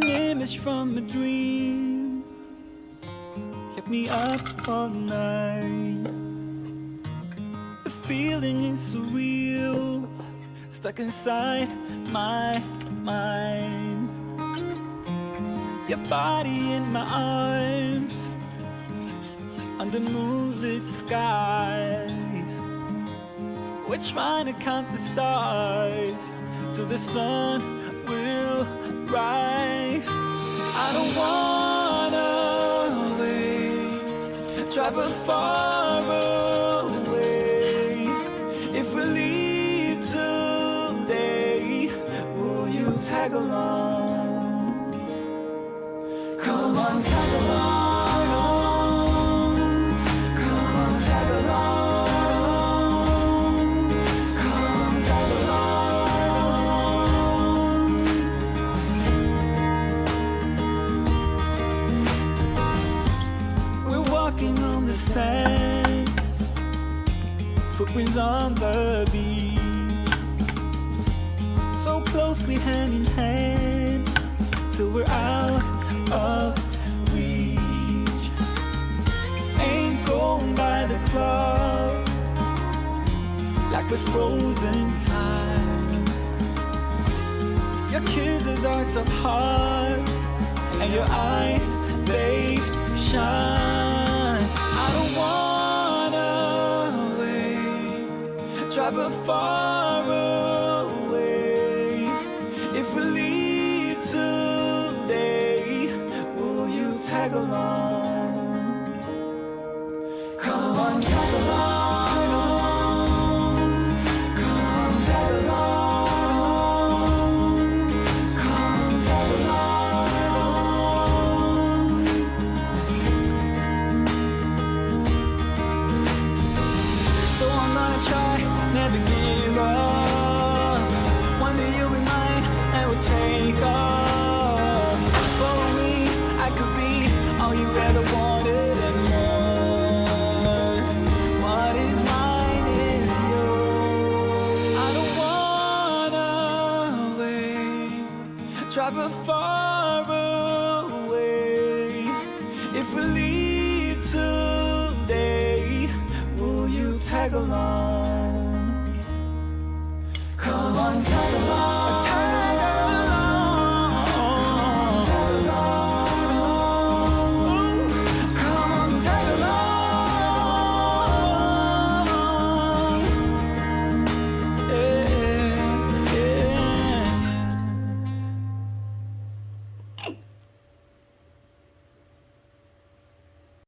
An image from a dream kept me up all night. The feeling is surreal, stuck inside my mind. Your body in my arms, under moonlit skies. We're trying to count the stars till the sun will rise. I don't wanna wait, travel far away. If we leave today, will you tag along? Come on, tag along. Come on, tag along. Come on, tag along. We're walking on the sand, footprints on the beach, so closely hand in hand, till we're out of reach. Ain't going by the clock, like we're frozen time. Your kisses are so hard, and your eyes, they shine. I don't wanna wait, travel far away. If we leave today, will you tag along? Come on, tag along. Come on, tag along. Come on, tag along. So I'm gonna try, never give up. One day you'll be mine, and we'll take off. Follow me, I could be all you ever wanted and more. What is mine is yours. I don't wanna wait, travel far away. If we leave today, will you tag along? Come on, tag along.